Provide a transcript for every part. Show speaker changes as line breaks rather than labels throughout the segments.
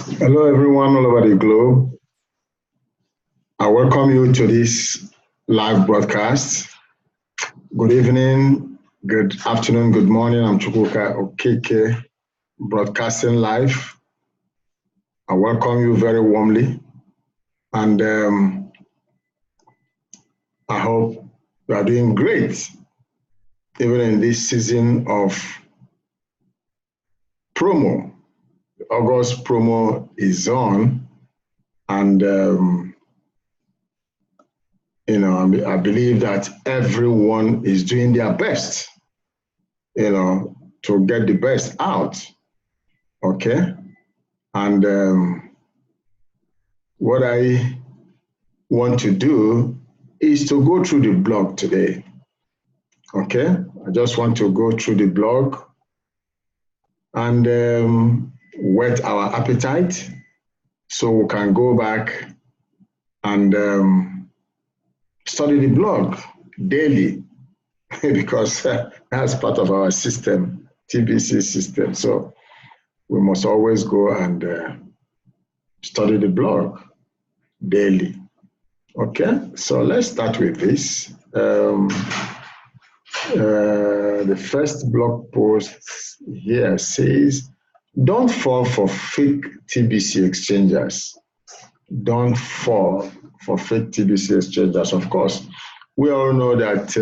Hello, everyone all over the globe. I welcome you to this live broadcast. Good evening, good afternoon, good morning. I'm Chukwuka Okeke, broadcasting live. I welcome you very warmly, and I hope you are doing great, even in this season of promo. August promo is on, and I believe that everyone is doing their best, to get the best out. Okay. And what I want to do is to go through the blog today. Okay. I just want to go through the blog and whet our appetite so we can go back and study the blog daily because that's part of our system, TBC system. So we must always go and study the blog daily. Okay, so let's start with this. The first blog post here says, don't fall for fake TBC exchangers. Don't fall for fake TBC exchangers. Of course, we all know that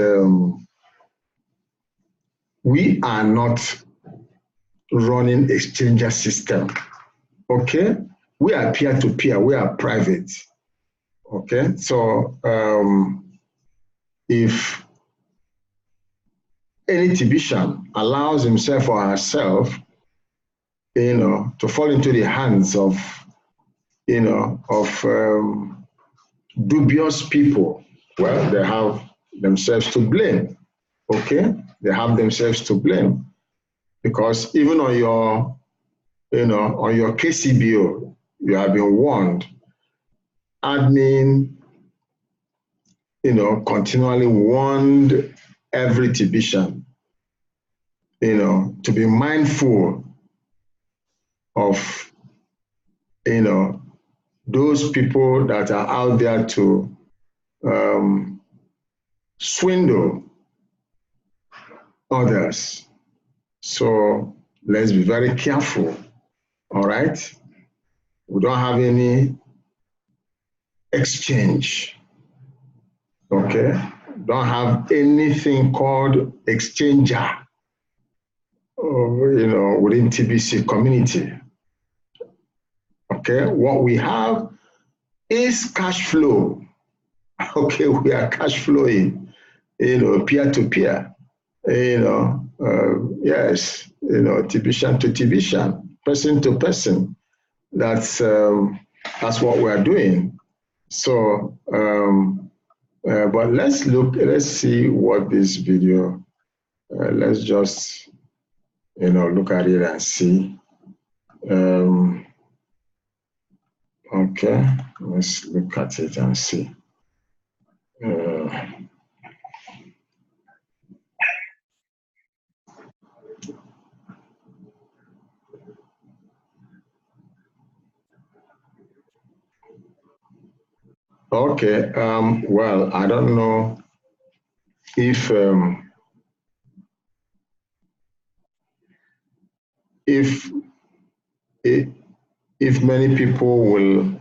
we are not running exchanger system. Okay, we are peer-to-peer, we are private. Okay, so if any TBShan allows himself or herself, to fall into the hands of, dubious people, well, they have themselves to blame. Okay, they have themselves to blame because even on your, on your KCBO, you have been warned. Admin, continually warned every TBShan, to be mindful of, those people that are out there to swindle others. So let's be very careful, all right? We don't have any exchange, okay? Don't have anything called exchanger, within TBC community. Okay, what we have is cash flow. Okay, we are cash flowing, peer-to-peer, yes, TBShan to TBShan, person to person. That's what we are doing. So, but let's see what this video, let's just, look at it and see. Okay, let's look at it and see. Okay, well, I don't know if many people will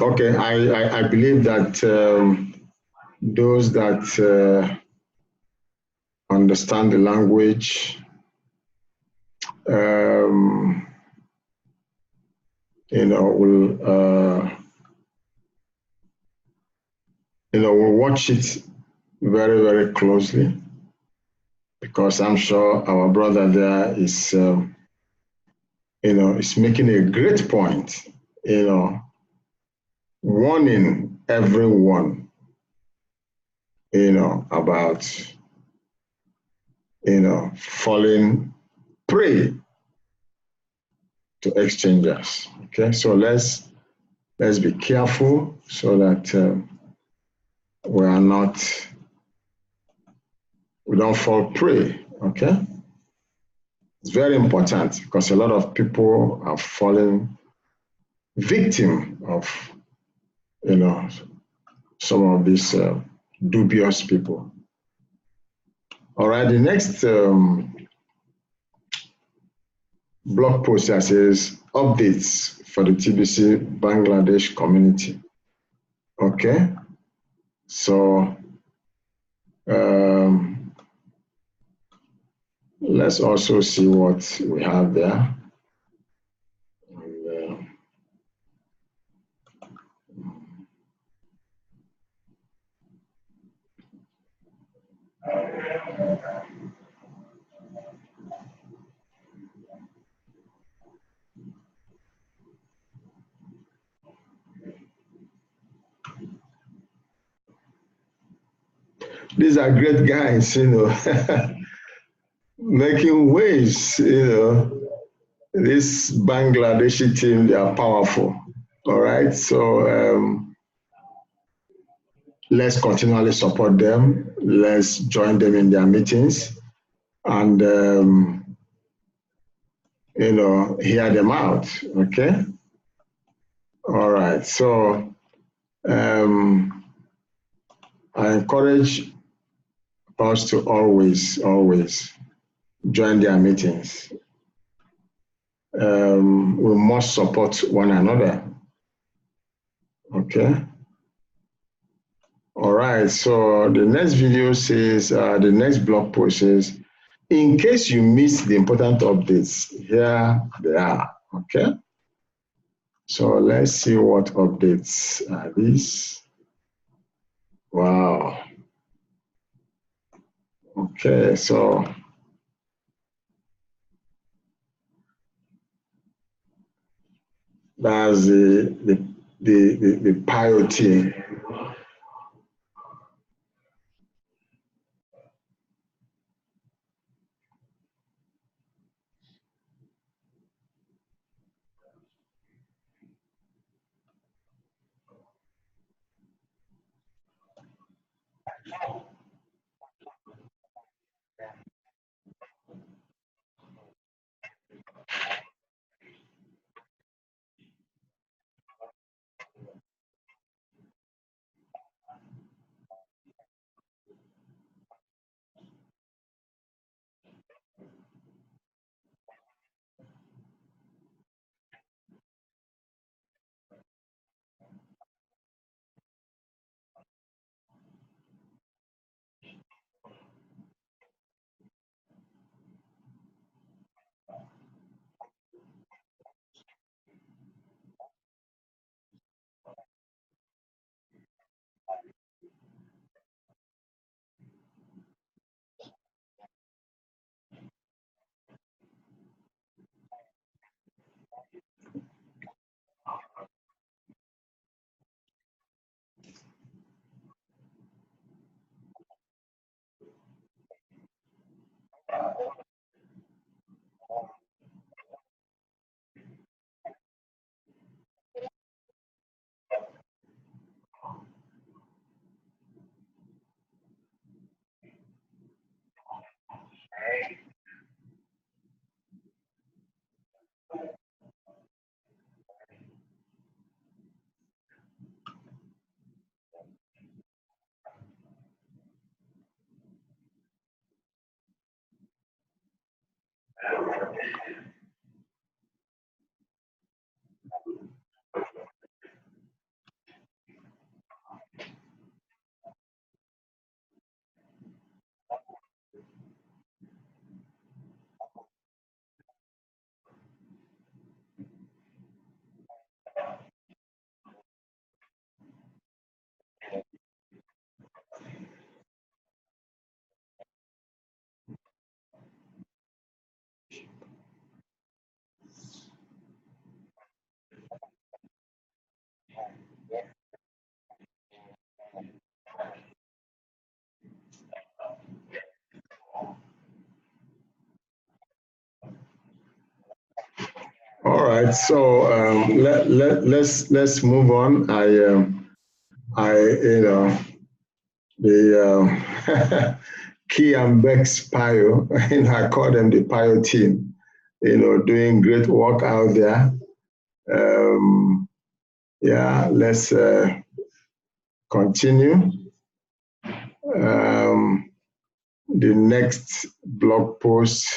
okay, I believe that those that understand the language will watch it very, very closely because I'm sure our brother there is is making a great point, warning everyone, about, falling prey to exchangers. Okay, so let's be careful so that we don't fall prey, okay? It's very important because a lot of people are falling victim of, some of these dubious people. All right, the next blog post that says updates for the TBC Bangladesh community. Okay, so let's also see what we have there. These are great guys, making waves, This Bangladeshi team, they are powerful. All right, so let's continually support them. Let's join them in their meetings and, hear them out, okay? All right, so I encourage us to always join their meetings. We must support one another, okay? All right, so the next video says, the next blog post says, in case you missed the important updates, here they are, okay? So let's see what updates are these. Wow. Okay, so that's the PIO team. All right, so let's move on. I the Key and Bex Pio, and I call them the Pio team, doing great work out there. Yeah, let's continue. The next blog post,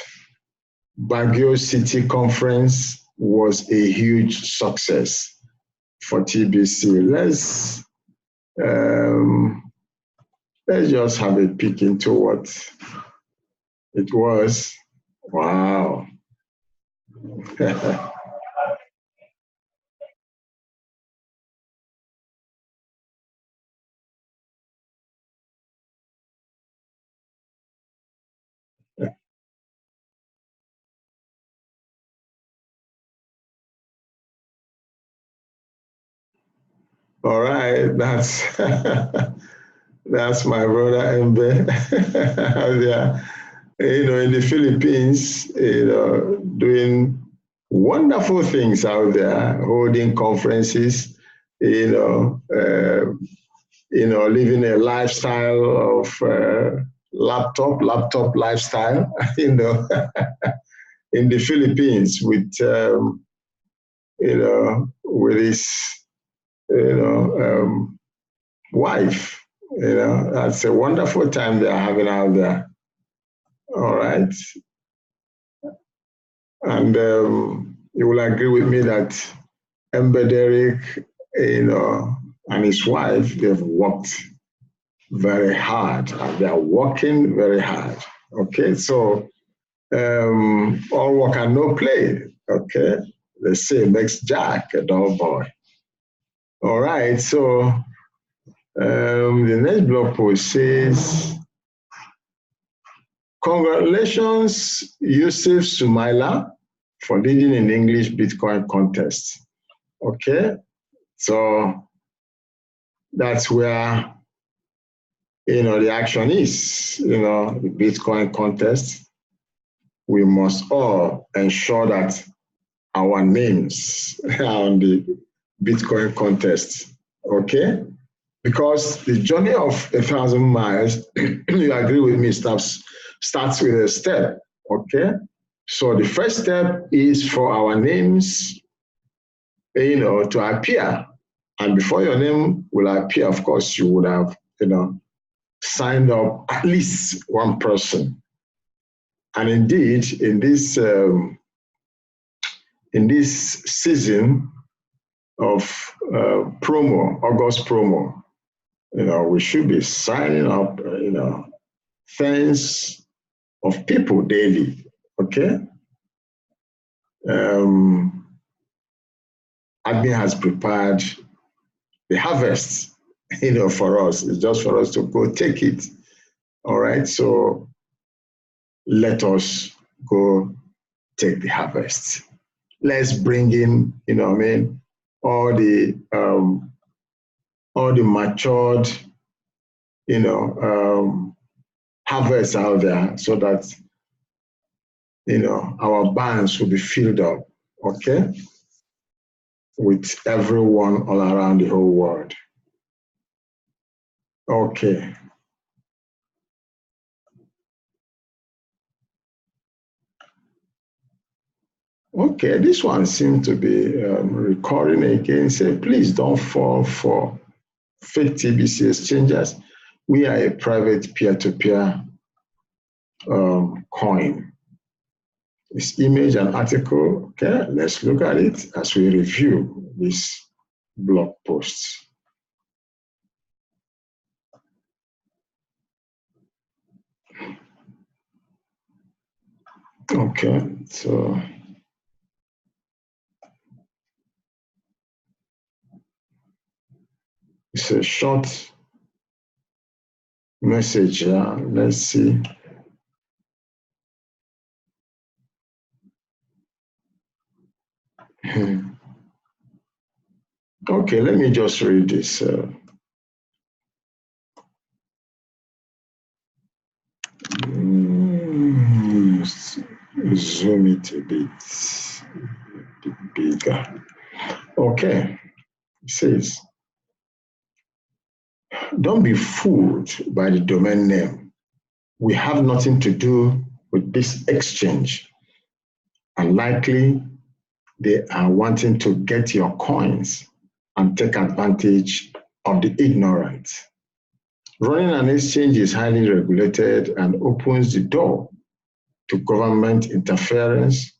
Baguio City Conference was a huge success for TBC. Let's just have a peek into what it was. Wow. All right, that's my brother Embe. Yeah. In the Philippines, doing wonderful things out there, holding conferences, living a lifestyle of laptop lifestyle, in the Philippines with his, wife. That's a wonderful time they're having out there. All right. And you will agree with me that Ember Derek, and his wife, they've worked very hard and they are working very hard. Okay, so all work and no play. Okay, they say makes Jack a dull boy. All right, so the next blog post says, congratulations, Yusuf Sumaila, for leading an English Bitcoin contest. Okay, so that's where the action is. The Bitcoin contest. We must all ensure that our names are on the Bitcoin contest. Okay, because the journey of 1,000 miles, you agree with me, starts with a step. Okay, so the first step is for our names to appear. And before your name will appear, of course, you would have, signed up at least one person. And indeed, in this season of August promo, we should be signing up, tens of people daily. Okay. Admin has prepared the harvest, for us. It's just for us to go take it. All right. So let us go take the harvest. Let's bring in, all the matured, harvests out there, so that our barns will be filled up. Okay. With everyone all around the whole world. Okay. Okay, this one seems to be recording again. Say, please don't fall for fake TBC exchangers. We are a private peer-to-peer coin. This image and article, okay, let's look at it as we review this blog post. Okay, so it's a short message. Let's see. Okay, let me just read this. Zoom it a bit bigger. Okay, it says, Don't be fooled by the domain name. We have nothing to do with this exchange. And likely they are wanting to get your coins and take advantage of the ignorant. Running an exchange is highly regulated and opens the door to government interference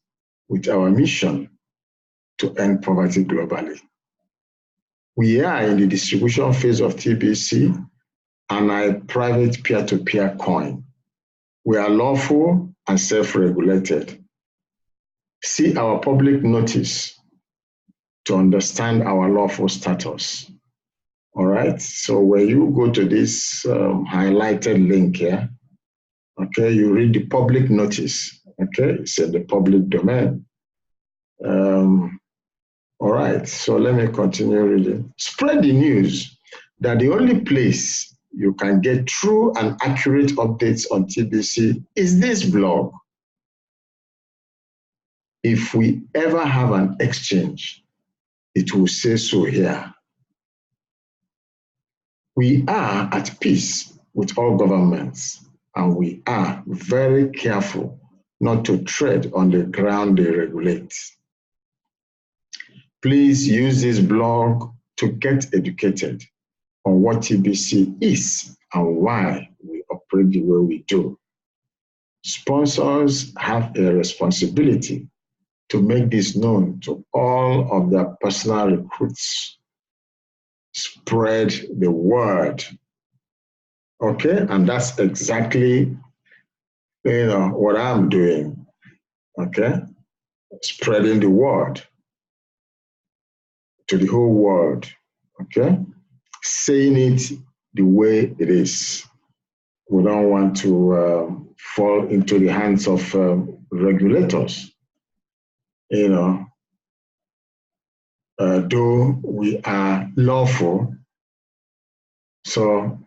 with our mission to end poverty globally. We are in the distribution phase of TBC and a private peer-to-peer coin. We are lawful and self-regulated. See our public notice to understand our lawful status. All right, so when you go to this highlighted link here, okay, you read the public notice, okay, it's in the public domain. All right, so let me continue reading. Spread the news that the only place you can get true and accurate updates on TBC is this blog. If we ever have an exchange, it will say so here. We are at peace with all governments, and we are very careful not to tread on the ground they regulate. Please use this blog to get educated on what TBC is and why we operate the way we do. Sponsors have a responsibility to make this known to all of their personal recruits. Spread the word. Okay, and that's exactly what I'm doing. Okay, spreading the word to the whole world. Okay, saying it the way it is. We don't want to fall into the hands of regulators. Though we are lawful, so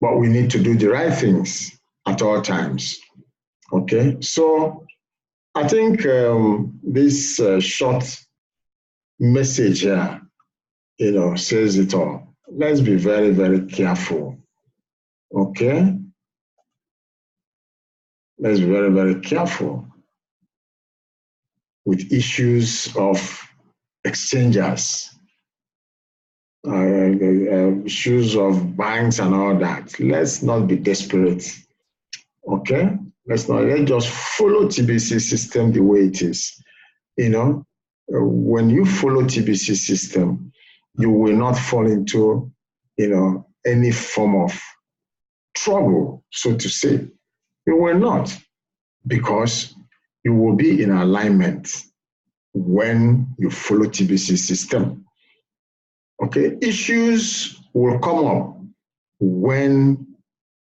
but we need to do the right things at all times. Okay, so I think this short message here, says it all. Let's be very, very careful. Okay, let's be very, very careful with issues of exchangers, issues of banks and all that. Let's not be desperate. Okay, let's just follow TBC system the way it is. When you follow TBC system, you will not fall into any form of trouble, so to say. You will not, because you will be in alignment when you follow TBC system. Okay, issues will come up when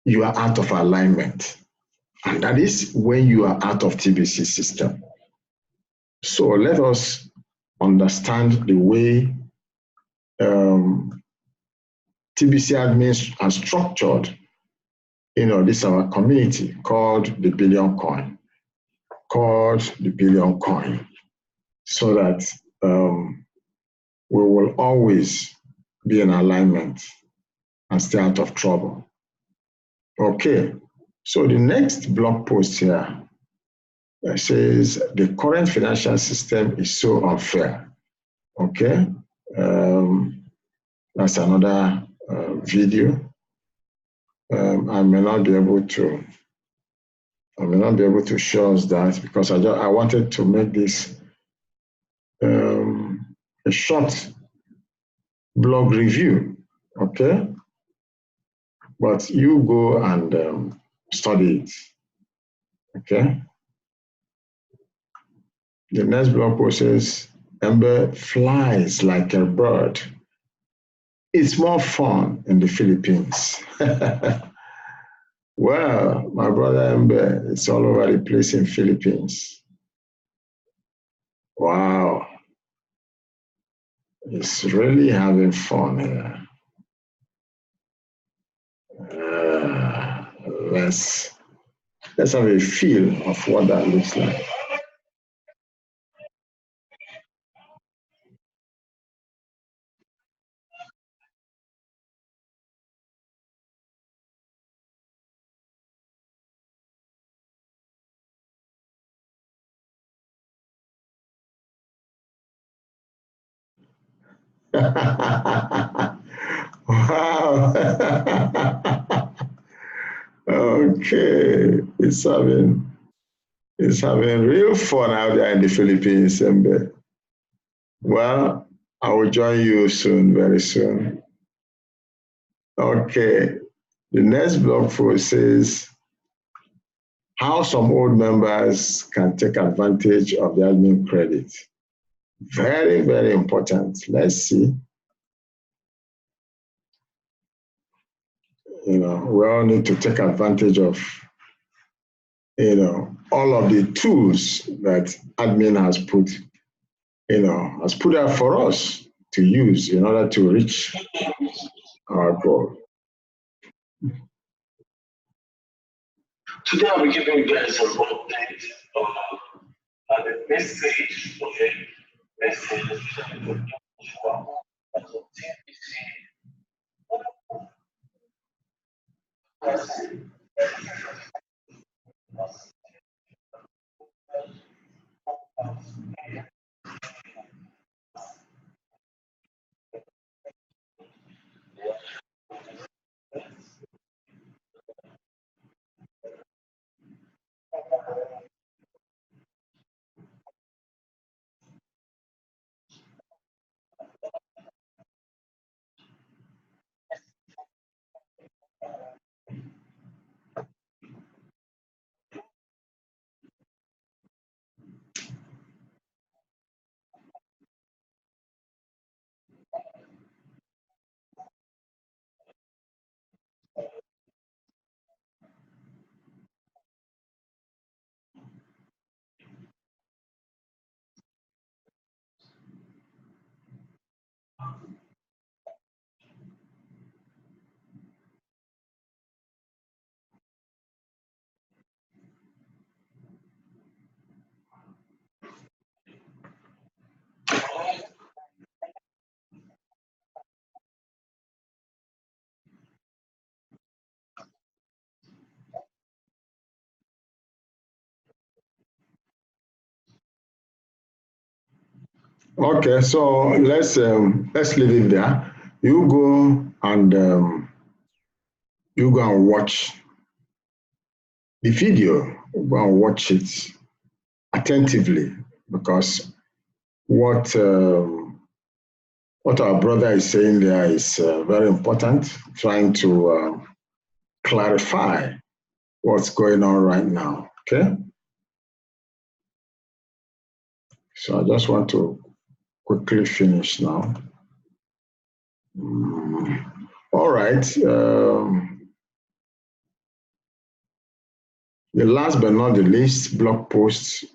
you are out of alignment, and that is when you are out of TBC system. So let us understand the way TBC admins are structured. This is our community called the Billion Coin, so that we will always be in alignment and stay out of trouble. Okay, so the next blog post here says the current financial system is so unfair. Okay, that's another video. I may not be able to show us that, because I wanted to make this a short blog review. Okay, but you go and study it. Okay. The next blog post says, Ember flies like a bird. It's more fun in the Philippines. Well, my brother Ember, it's all over the place in Philippines. Wow. It's really having fun here. Let's have a feel of what that looks like. Wow. Okay. It's having real fun out there in the Philippines. And well, I will join you soon, very soon. Okay. The next blog post says how some old members can take advantage of the admin credit. Very, very important. Let's see. We all need to take advantage of, all of the tools that admin has put out for us to use in order to reach our goal.
Today I'll be giving you guys an update on the message, okay? Message from TBC.
Okay, so let's leave it there. You go and watch the video. Go and watch it attentively, because what our brother is saying there is very important. Trying to clarify what's going on right now. Okay, so I just want to quickly finish now. All right. The last but not the least blog post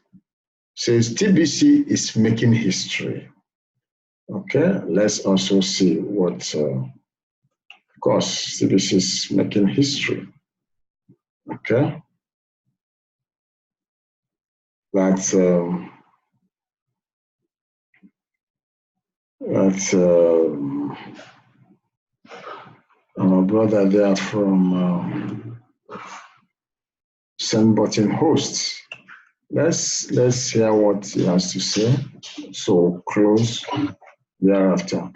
says TBC is making history. Okay, let's also see what, of course, TBC is making history. Okay, that's our brother there from Send Button Hosts. Let's hear what he has to say. So close thereafter.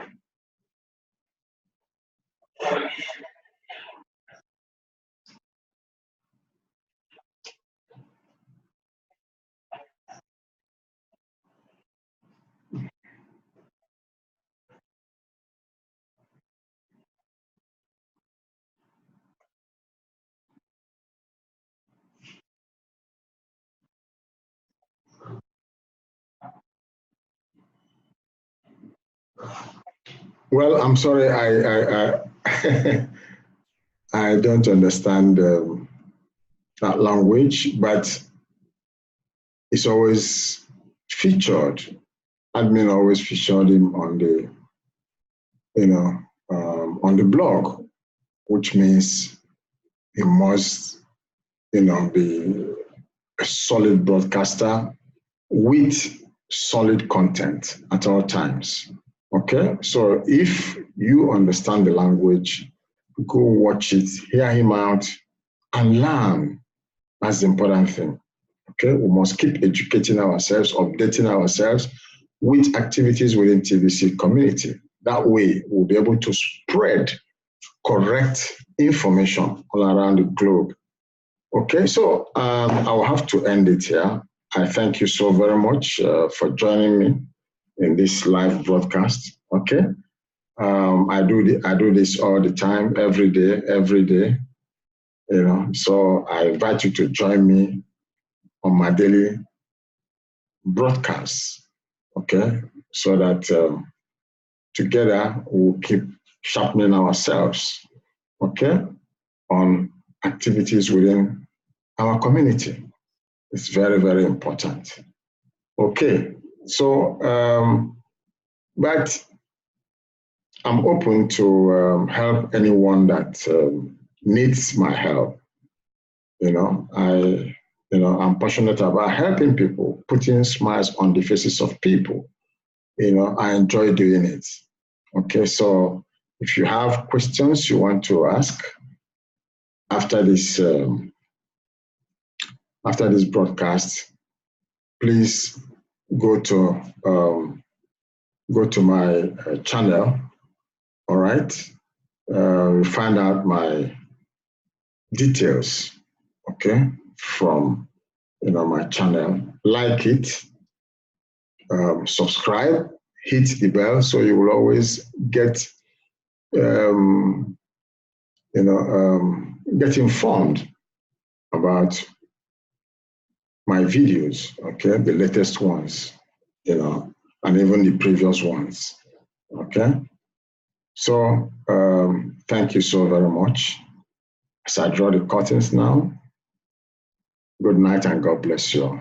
Well, I'm sorry, I I don't understand that language, but it's always featured. Admin always featured him on the, on the blog, which means he must, be a solid broadcaster with solid content at all times. Okay, so if you understand the language, go watch it, hear him out, and learn. That's the important thing. Okay, we must keep educating ourselves, updating ourselves with activities within TBC community. That way, we'll be able to spread correct information all around the globe. Okay, so I'll have to end it here. I thank you so very much for joining me in this live broadcast. Okay, I do this all the time, every day. You know, so I invite you to join me on my daily broadcasts. Okay, so that together we'll keep sharpening ourselves. Okay, on activities within our community. It's very, very important. Okay, so, but I'm open to help anyone that needs my help. I'm passionate about helping people, putting smiles on the faces of people. I enjoy doing it. Okay, so if you have questions you want to ask after this broadcast, please go to my channel. All right, find out my details. Okay, from my channel. Like it, subscribe, hit the bell so you will always get get informed about my videos, okay, the latest ones, and even the previous ones, okay? So thank you so very much. As I draw the curtains now, good night and God bless you all.